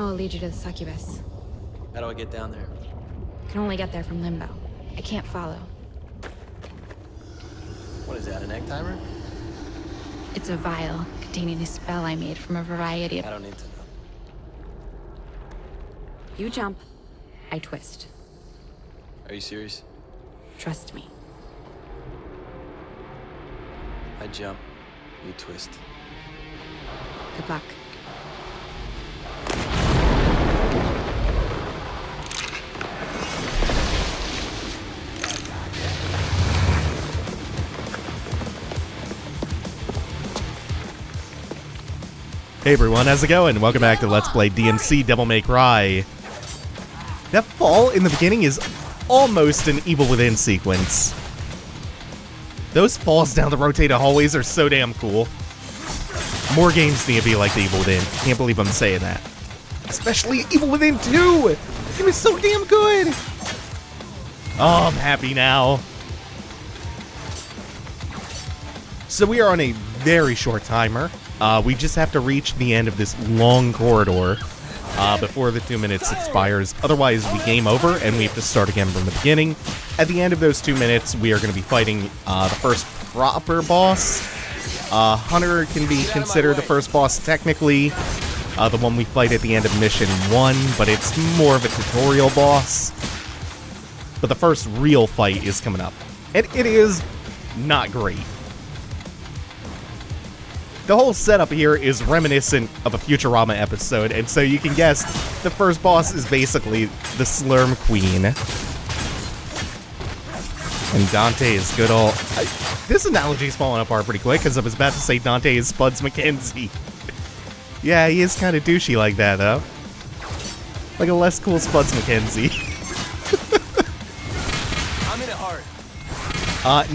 tunnel will lead you to the Succubus. How do I get down there? Can only get there from Limbo. I can't follow. What is that, an egg timer? It's a vial containing a spell I made from a variety of... I don't need to know. You jump, I twist. Are you serious? Trust me. I jump, you twist. Good luck. Hey everyone, how's it going? Welcome back to Let's Play DmC Devil May Cry. That fall in the beginning is almost an Evil Within sequence. Those falls down the rotated hallways are so damn cool. More games need to be like the Evil Within. Can't believe I'm saying that. Especially Evil Within 2! It was so damn good! Oh, I'm happy now. So we are on a very short timer. We just have to reach the end of this long corridor before the 2 minutes expires. Otherwise, we game over and we have to start again from the beginning. At the end of those 2 minutes, we are going to be fighting the first proper boss. Hunter can be considered the first boss technically. The one we fight at the end of mission 1, but it's more of a tutorial boss. But the first real fight is coming up. And it is not great. The whole setup here is reminiscent of a Futurama episode, and so you can guess the first boss is basically the Slurm Queen. And Dante is good old... this analogy is falling apart pretty quick, because I was about to say Dante is Spuds McKenzie. Yeah, he is kind of douchey like that, though. Like a less cool Spuds McKenzie. I'm in a hurry.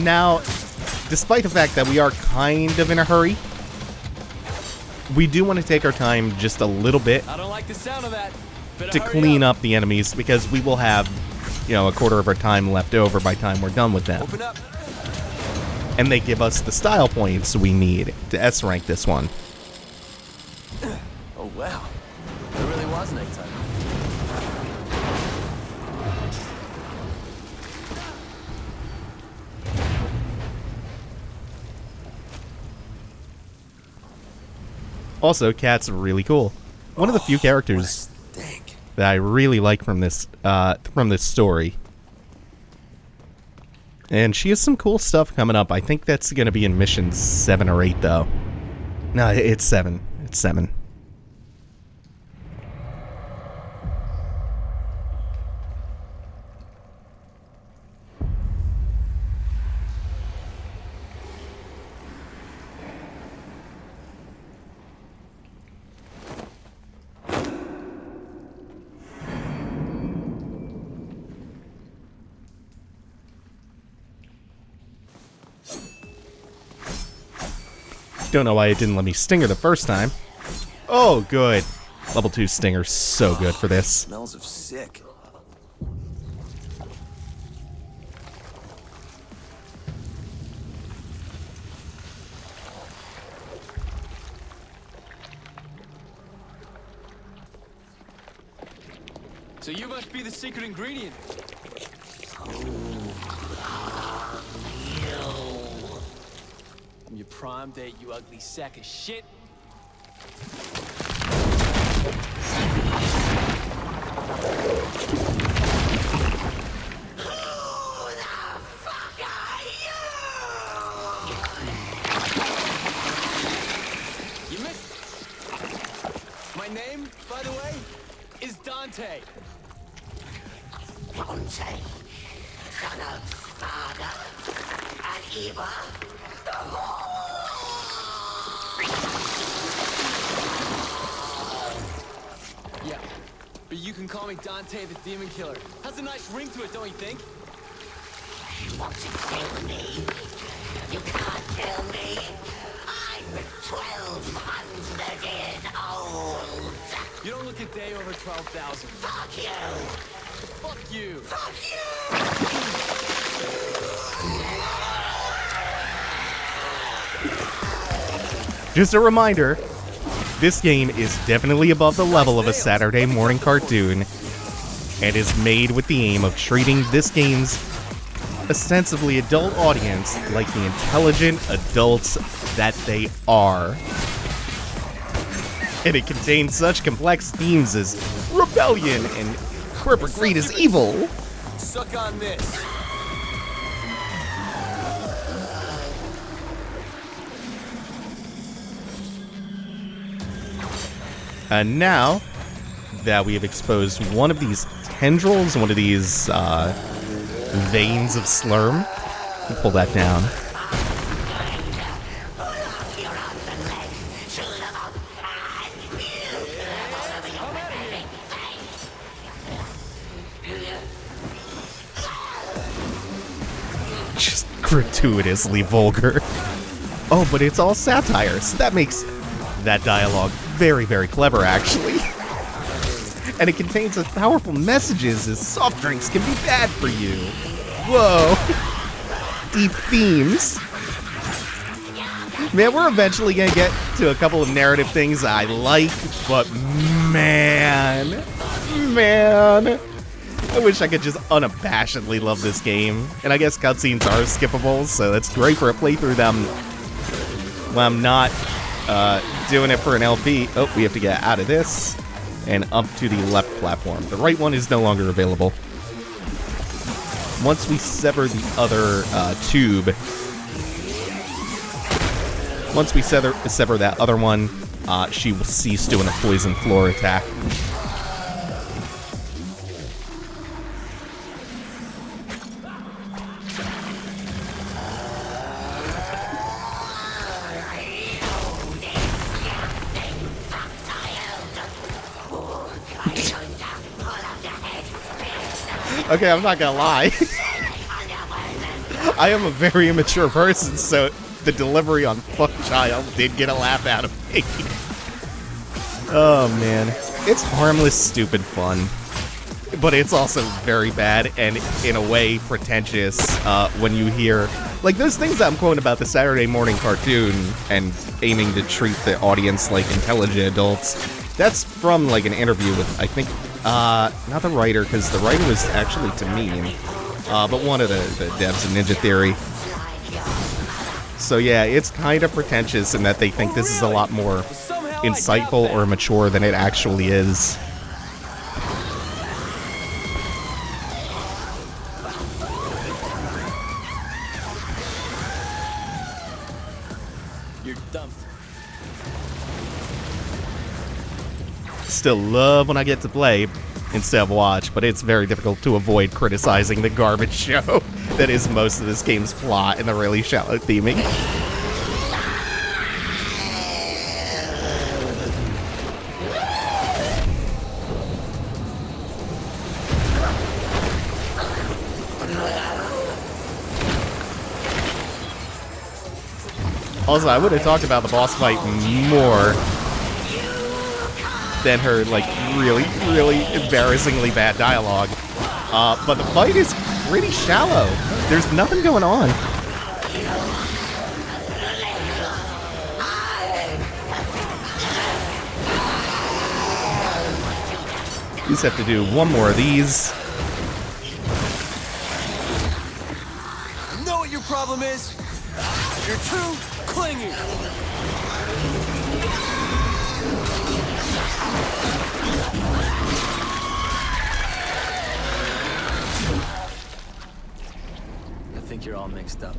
Now, despite the fact that we are kind of in a hurry, we do want to take our time just a little bit I don't like the sound of that. to clean up the enemies, because we will have, you know, a quarter of our time left over by the time we're done with them. Open up. And they give us the style points we need to S-rank this one. Oh, wow. It really was an egg timer. Also, Kat's really cool. One of the few characters that I really like from this story. And she has some cool stuff coming up. I think that's going to be in mission 7 or 8, though. No, it's 7. It's 7. Don't know why it didn't let me stinger the first time. Oh, good. Level 2 stinger, so good for this. Smells of sick. So you must be the secret ingredient. Your prime date, you ugly sack of shit. Who the fuck are you? You missed. My name, by the way, is Dante. Dante, son of Saga and Eva. Yeah, but you can call me Dante the Demon Killer. Has a nice ring to it, don't you think? You want to kill me? You can't kill me. I'm 1,200 years old. You don't look a day over 12,000. Fuck you. Fuck you. Fuck you. Just a reminder, This game is definitely above the level of a Saturday morning cartoon, and is made with the aim of treating this game's ostensibly adult audience like the intelligent adults that they are. And it contains such complex themes as rebellion and corporate greed is evil. Suck on this. And now that we have exposed one of these tendrils, one of these veins of slurm, we'll pull that down. Just gratuitously vulgar. Oh, but it's all satire, so that makes that dialogue very, very clever, actually. And it contains such powerful messages as soft drinks can be bad for you. Whoa. Deep themes. Man, we're eventually gonna get to a couple of narrative things I like, but man, I wish I could just unabashedly love this game. And I guess cutscenes are skippable, so that's great for a playthrough that when I'm not doing it for an LP. Oh, we have to get out of this and up to the left platform. The right one is no longer available. Once we sever the other tube, once we sever that other one, she will cease doing a poison floor attack. Okay, I'm not gonna lie. I am a very immature person, so the delivery on fuck child did get a laugh out of me. Oh man. It's harmless, stupid fun. But it's also very bad and, in a way, pretentious when you hear... Like, those things that I'm quoting about the Saturday morning cartoon and aiming to treat the audience like intelligent adults, that's from, like, an interview with, I think... not the writer, because the writer was actually Tamim, but one of the devs of Ninja Theory. So yeah, it's kind of pretentious in that they think this is a lot more insightful or mature than it actually is. You're dumped. Still love when I get to play instead of watch, but it's very difficult to avoid criticizing the garbage show that is most of this game's plot and the really shallow theming. Also, I would have talked about the boss fight more than her, like, really, really embarrassingly bad dialogue. But the fight is pretty shallow. There's nothing going on. You just have to do one more of these. Know what your problem is? You're too clingy. I think you're all mixed up.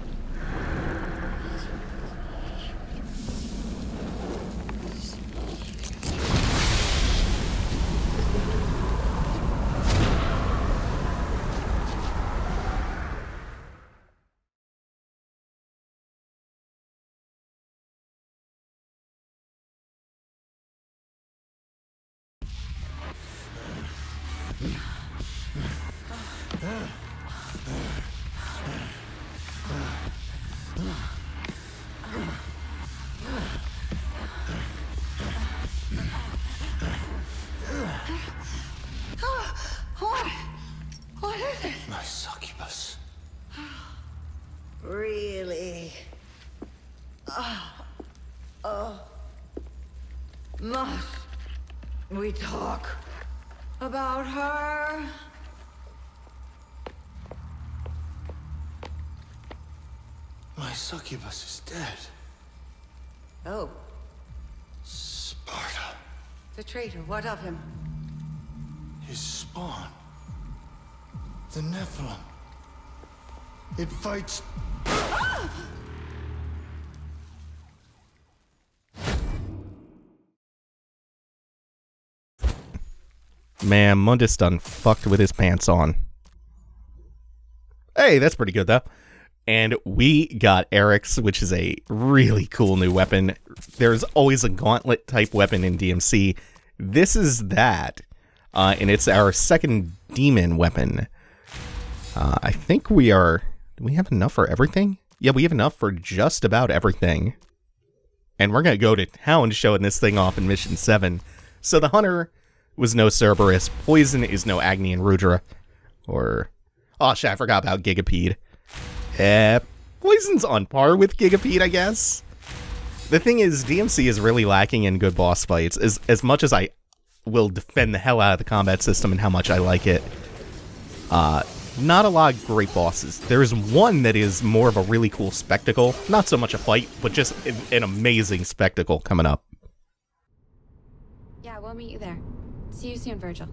What is it? My succubus. Really? Must we talk about her? My succubus is dead. Oh, Sparta. the traitor, what of him? His spawn. The Nephilim. It fights. Man, Mundus done fucked with his pants on. Hey, that's pretty good, though. And we got Eryx, which is a really cool new weapon. There's always a gauntlet-type weapon in DmC. This is that. And it's our second demon weapon. I think we are... Do we have enough for everything? Yeah, we have enough for just about everything. And we're going to go to town showing this thing off in Mission 7. So the Hunter was no Cerberus. Poison is no Agni and Rudra. Or... Oh, shit, I forgot about Gigapede. Poison's on par with Gigapede, I guess. The thing is, DmC is really lacking in good boss fights. As much as I will defend the hell out of the combat system and how much I like it, not a lot of great bosses. There's one that is more of a really cool spectacle. Not so much a fight, but just an amazing spectacle coming up. Yeah, we'll meet you there. See you soon, Vergil.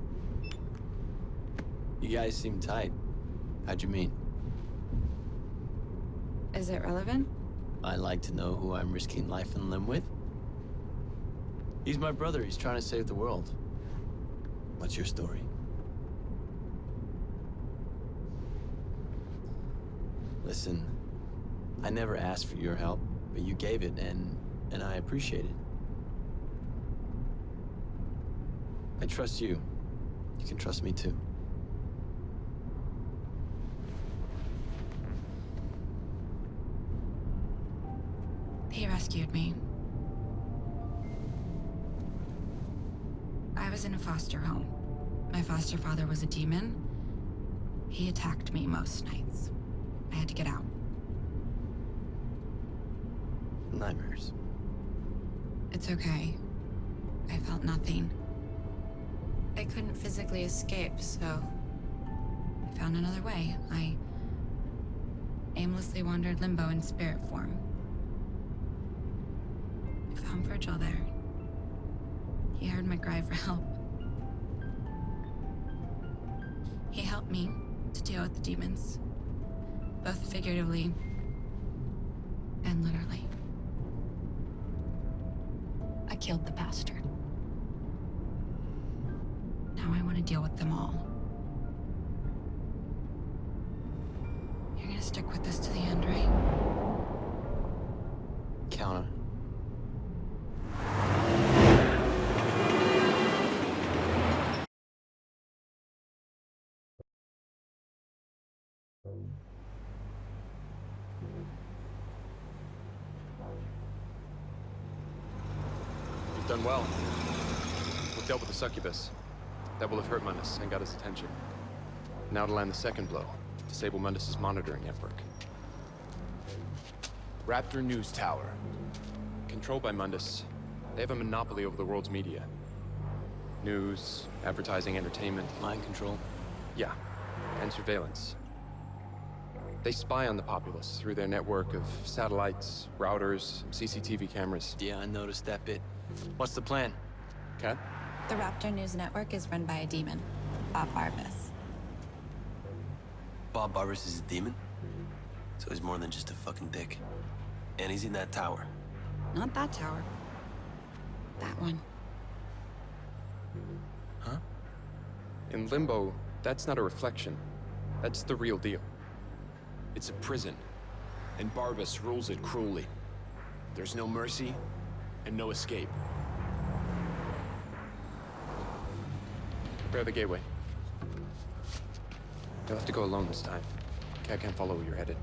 You guys seem tight. How'd you meet? Is it relevant? I'd like to know who I'm risking life and limb with. He's my brother. He's trying to save the world. What's your story? Listen, I never asked for your help, but you gave it, and I appreciate it. I trust you. You can trust me too. He rescued me. I was in a foster home. My foster father was a demon. He attacked me most nights. I had to get out. Nightmares. It's okay. I felt nothing. I couldn't physically escape, so I found another way. I aimlessly wandered limbo in spirit form. I found Vergil there. He heard my cry for help. He helped me to deal with the demons, both figuratively and literally. I killed the bastard. Now I want to deal with them all. You're gonna stick with us to the end, right? Counter. You've done well. We've dealt with the Succubus. That will have hurt Mundus and got his attention. Now to land the second blow. Disable Mundus's monitoring network. Raptor News Tower. Controlled by Mundus, they have a monopoly over the world's media. News, advertising, entertainment. Mind control. Yeah, and surveillance. They spy on the populace through their network of satellites, routers, CCTV cameras. Yeah, I noticed that bit. What's the plan? Cat? The Raptor News Network is run by a demon, Bob Barbas. Bob Barbas is a demon? So he's more than just a fucking dick. And he's in that tower. Not that tower. That one. Huh? In Limbo, that's not a reflection. That's the real deal. It's a prison, and Barbas rules it cruelly. There's no mercy, and no escape. Prepare the gateway. You'll have to go alone this time. Cat can't follow where you're headed.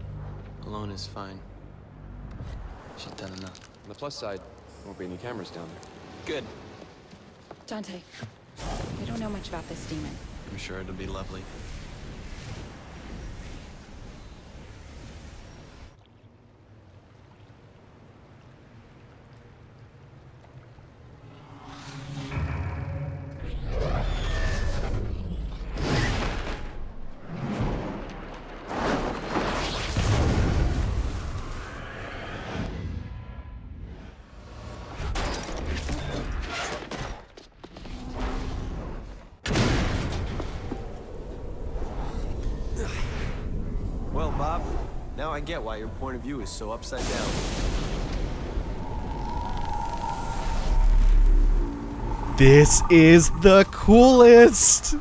Alone is fine. She's done enough. On the plus side, there won't be any cameras down there. Good. Dante, we don't know much about this demon. I'm sure it'll be lovely. Well, Bob, now I get why your point of view is so upside down. This is the coolest!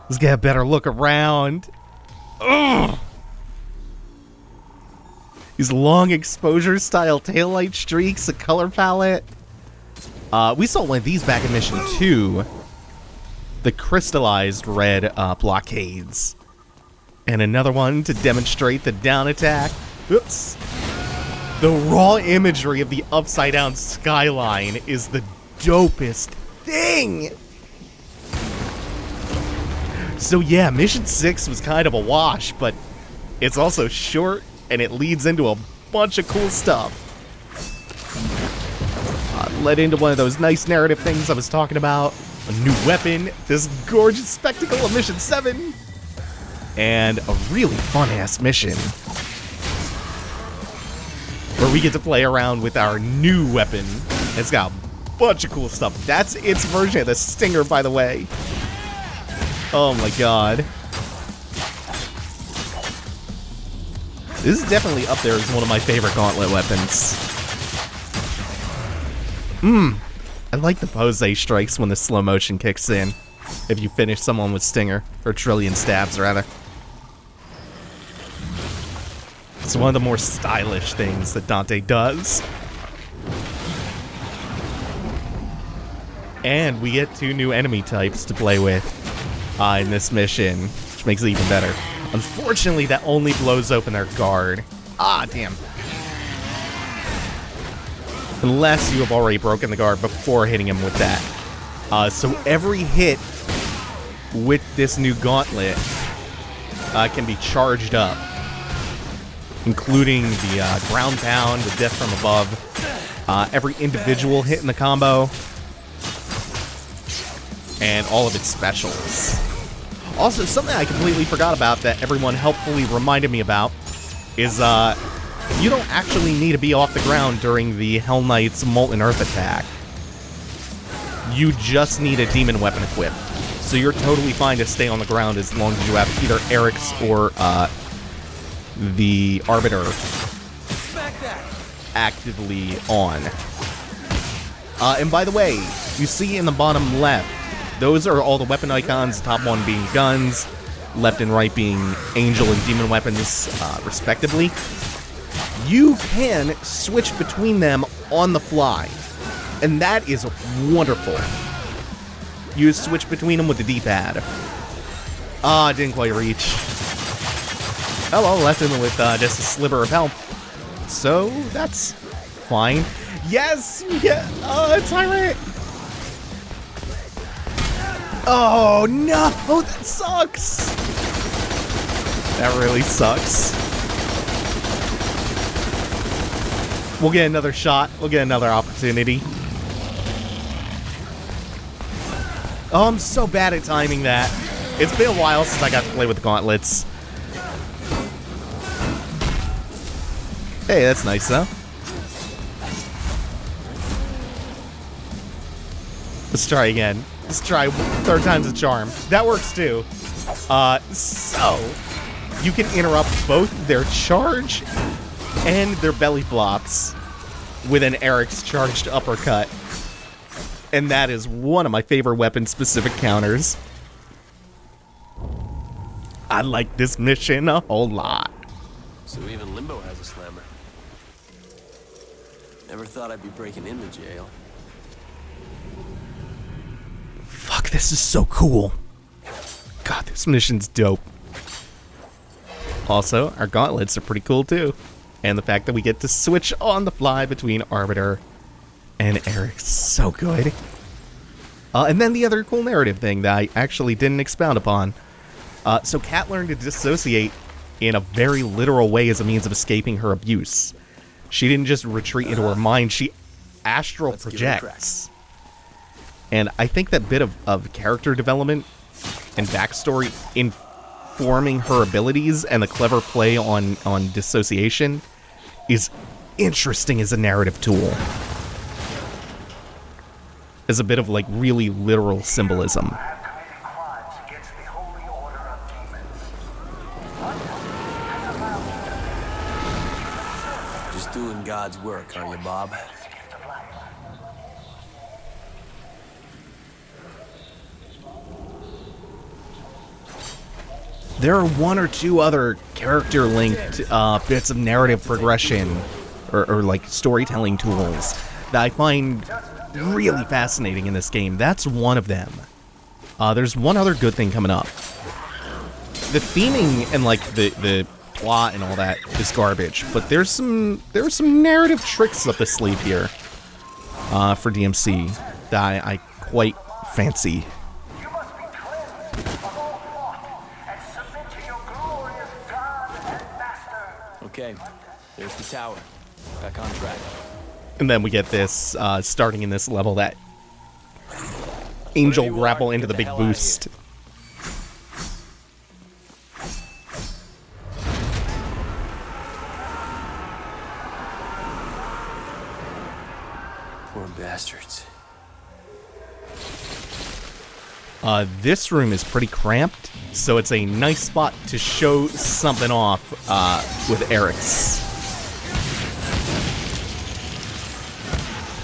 Let's get a better look around. Ugh! These long exposure style taillight streaks, a color palette. We saw one of these back in Mission 2. The crystallized red blockades. And another one to demonstrate the down attack. Oops. The raw imagery of the upside down skyline is the dopest thing! So yeah, Mission 6 was kind of a wash, but it's also short and it leads into a bunch of cool stuff. Led into one of those nice narrative things I was talking about. A new weapon, this gorgeous spectacle of Mission 7, and a really fun-ass mission where we get to play around with our new weapon. It's got a bunch of cool stuff. That's its version of the Stinger, by the way. Oh my god. This is definitely up there as one of my favorite gauntlet weapons. I like the pose strikes when the slow motion kicks in. If you finish someone with Stinger, or trillion stabs rather. It's one of the more stylish things that Dante does. And we get 2 new enemy types to play with in this mission, which makes it even better. Unfortunately, that only blows open their guard. Ah, damn. Unless you have already broken the guard before hitting him with that. So every hit with this new gauntlet can be charged up, including the ground pound, the death from above, every individual hit in the combo, and all of its specials. Also, something I completely forgot about that everyone helpfully reminded me about is you don't actually need to be off the ground during the Hell Knight's Molten Earth attack. You just need a demon weapon equipped. So you're totally fine to stay on the ground as long as you have either Eryx or the Arbiter actively on. And by the way, you see in the bottom left, those are all the weapon icons, the top one being guns, left and right being angel and demon weapons, respectively. You can switch between them on the fly, and that is wonderful. You switch between them with the D-pad. Ah, didn't quite reach. Oh well, left him with just a sliver of health. So, that's fine. Yes! Yeah! Tyrant! Oh, no! That sucks! That really sucks. We'll get another shot. We'll get another opportunity. Oh, I'm so bad at timing that. It's been a while since I got to play with the gauntlets. Hey, that's nice, though. Let's try again. Let's try 3rd time's a charm. That works, too. So, you can interrupt both their charge and their belly flops with an Eryx charged uppercut. And that is one of my favorite weapon-specific counters. I like this mission a whole lot. So even Limbo has a slammer. Never thought I'd be breaking into jail. Fuck, this is so cool. God, this mission's dope. Also, our gauntlets are pretty cool too. And the fact that we get to switch on the fly between Arbiter and Eryx, so good. And then the other cool narrative thing that I actually didn't expound upon. So Kat learned to dissociate in a very literal way as a means of escaping her abuse. She didn't just retreat into her mind, she astral projects. And I think that bit of character development and backstory informing her abilities and the clever play on dissociation is interesting as a narrative tool. As a bit of, like, really literal symbolism. Just doing God's work, are you, Bob? There are one or two other character-linked bits of narrative progression or like storytelling tools that I find really fascinating in this game. That's one of them. There's one other good thing coming up. The theming and like the plot and all that is garbage, but there's some narrative tricks up the sleeve here for DmC that I quite fancy. Okay, there's the tower. Back on track. And then we get this, starting in this level, that angel grapple into the big boost. Poor bastards. This room is pretty cramped, so it's a nice spot to show something off with Eryx.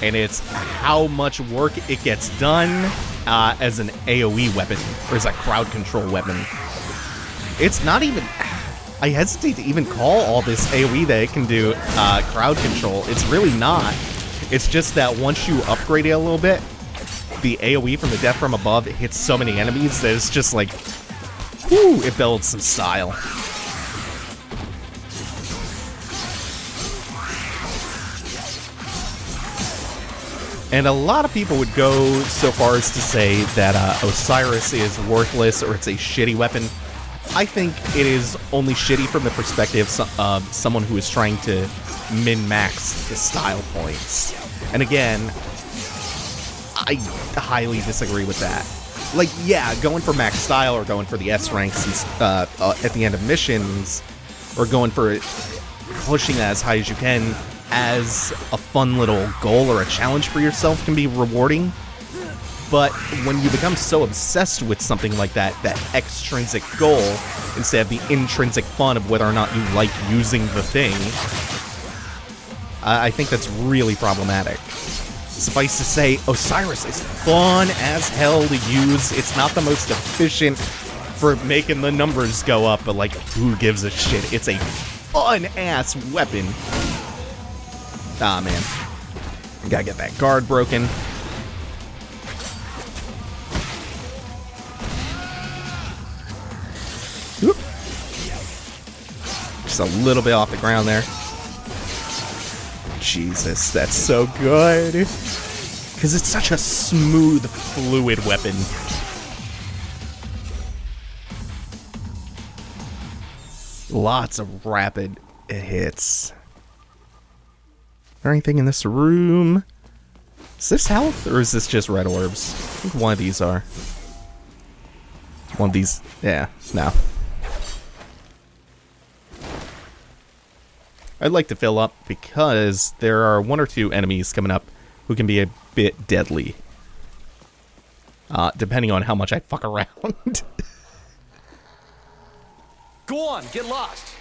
And it's how much work it gets done as an AoE weapon, or as a crowd control weapon. It's not even... I hesitate to even call all this AoE that it can do crowd control. It's really not. It's just that once you upgrade it a little bit, the AoE from the death from above hits so many enemies that it's just like, whoo, it builds some style. And a lot of people would go so far as to say that Osiris is worthless or it's a shitty weapon. I think it is only shitty from the perspective of someone who is trying to min-max the style points. And again, I highly disagree with that. Like, yeah, going for max style or going for the S ranks at the end of missions, or going for pushing that as high as you can as a fun little goal or a challenge for yourself can be rewarding. But when you become so obsessed with something like that extrinsic goal, instead of the intrinsic fun of whether or not you like using the thing, I think that's really problematic. Suffice to say, Osiris is fun as hell to use. It's not the most efficient for making the numbers go up, but like, who gives a shit? It's a fun-ass weapon. Ah, man. Gotta get that guard broken. Whoop. Just a little bit off the ground there. Jesus, that's so good. Because it's such a smooth, fluid weapon. Lots of rapid hits. Is there anything in this room? Is this health, or is this just red orbs? I think one of these are. One of these, yeah, no. I'd like to fill up because there are one or two enemies coming up who can be a bit deadly. Depending on how much I fuck around. Go on, get lost.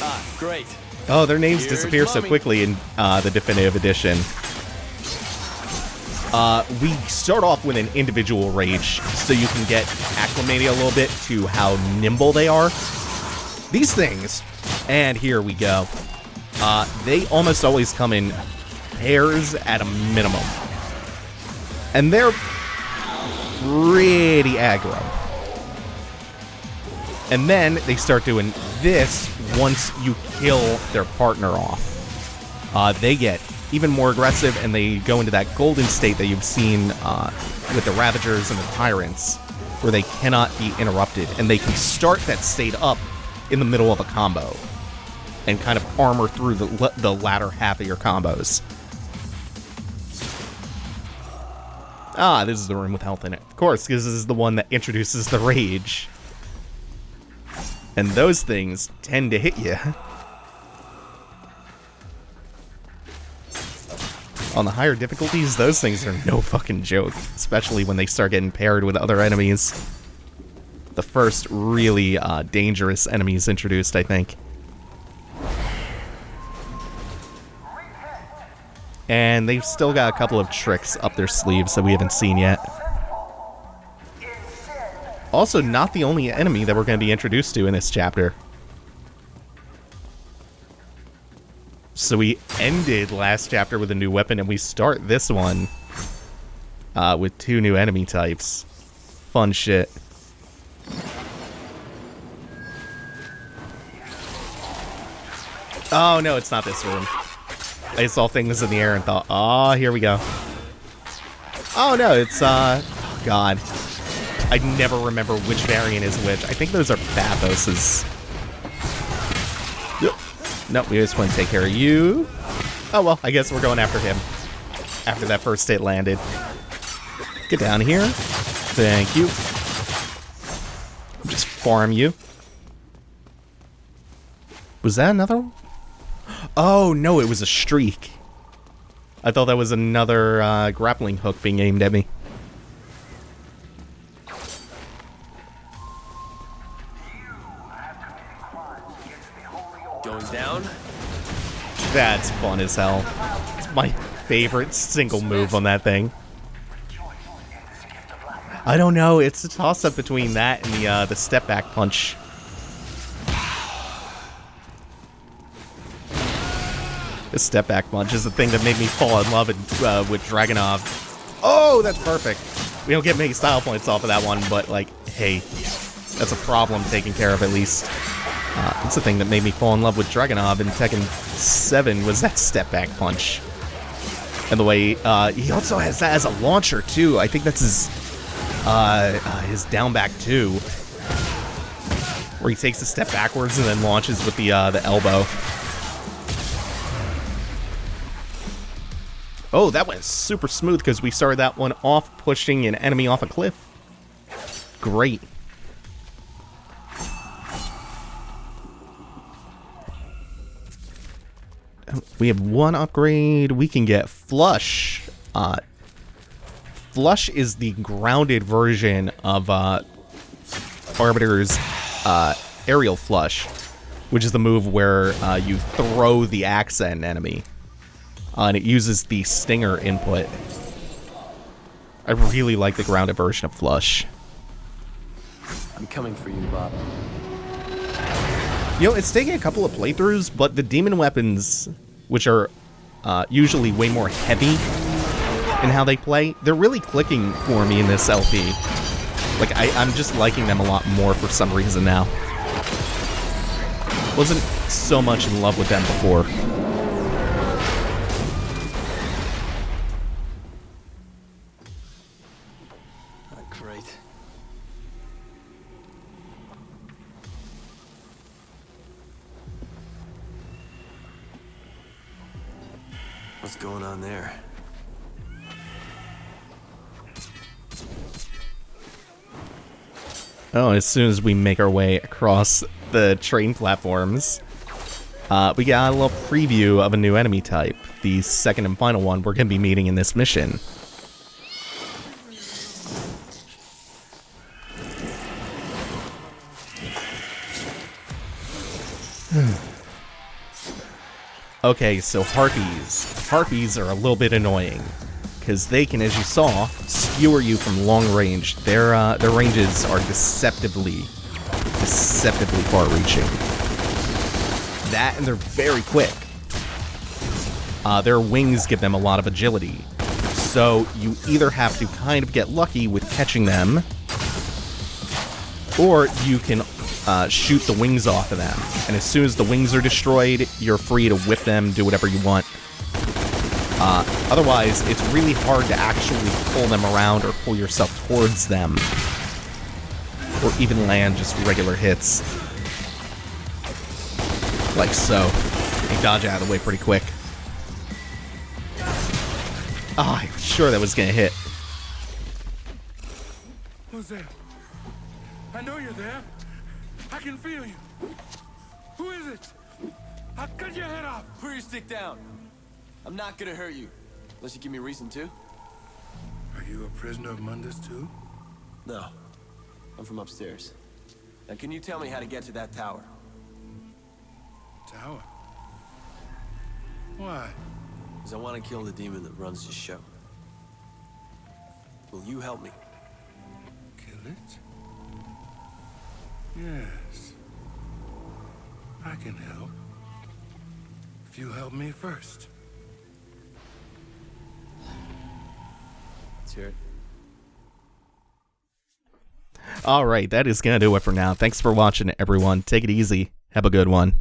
Ah, great. Oh, their names disappear so quickly in the definitive edition. We start off with an individual rage, so you can get acclimated a little bit to how nimble they are. These things, and here we go, they almost always come in pairs at a minimum. And they're pretty aggro. And then they start doing this once you kill their partner off. They get even more aggressive, and they go into that golden state that you've seen with the Ravagers and the Tyrants, where they cannot be interrupted, and they can start that state up in the middle of a combo and kind of armor through the latter half of your combos. Ah, this is the room with health in it. Of course, because this is the one that introduces the rage. And those things tend to hit you. On the higher difficulties, those things are no fucking joke, especially when they start getting paired with other enemies. The first really dangerous enemies introduced, I think. And they've still got a couple of tricks up their sleeves that we haven't seen yet. Also, not the only enemy that we're going to be introduced to in this chapter. So we ended last chapter with a new weapon, and we start this one with 2 new enemy types. Fun shit. Oh, no, it's not this room. I saw things in the air and thought, oh, here we go. Oh, no, it's, oh, God. I never remember which variant is which. I think those are Bathoses. Nope, we just want to take care of you. Oh, well, I guess we're going after him. After that first hit landed. Get down here. Thank you. Just farm you. Was that another one? Oh, no, it was a streak. I thought that was another grappling hook being aimed at me. Going down? That's fun as hell. It's my favorite single move on that thing. I don't know, it's a toss-up between that and the step-back punch. The step-back punch is the thing that made me fall in love with Dragunov. Oh, that's perfect. We don't get many style points off of that one, but, like, hey, that's a problem taken care of at least. It's the thing that made me fall in love with Dragunov in Tekken 7 was that step-back punch. And the way, he also has that as a launcher, too. I think that's his down-back, too. Where he takes a step backwards and then launches with the elbow. Oh, that went super smooth because we started that one off pushing an enemy off a cliff. Great. We have one upgrade. We can get Flush. Flush is the grounded version of Arbiter's aerial flush, which is the move where you throw the axe at an enemy. And it uses the stinger input. I really like the grounded version of Flush. I'm coming for you, Bob. You know, it's taking a couple of playthroughs, but the demon weapons, which are usually way more heavy in how they play, they're really clicking for me in this LP. Like, I'm just liking them a lot more for some reason now. Wasn't so much in love with them before. Great. What's going on there? Oh, as soon as we make our way across the train platforms, we got a little preview of a new enemy type, the second and final one we're going to be meeting in this mission. Okay, so Harpies. Harpies are a little bit annoying, because they can, as you saw, skewer you from long range. Their ranges are deceptively far-reaching. That, and they're very quick. Their wings give them a lot of agility. So you either have to kind of get lucky with catching them, or you can shoot the wings off of them. And as soon as the wings are destroyed, you're free to whip them, do whatever you want. Otherwise, it's really hard to actually pull them around or pull yourself towards them. Or even land just regular hits. Like so. You dodge out of the way pretty quick. Oh, I'm sure that was gonna hit. Who's there? I know you're there. I can feel you. Who is it? I'll cut your head off. Put your stick down. I'm not gonna hurt you. Unless you give me reason to. Are you a prisoner of Mundus too? No. I'm from upstairs. Now can you tell me how to get to that tower? Tower? Why? Because I want to kill the demon that runs this show. Will you help me? Kill it? Yes. I can help. If you help me first. Let's hear it. All right, that is going to do it for now. Thanks for watching, everyone. Take it easy. Have a good one.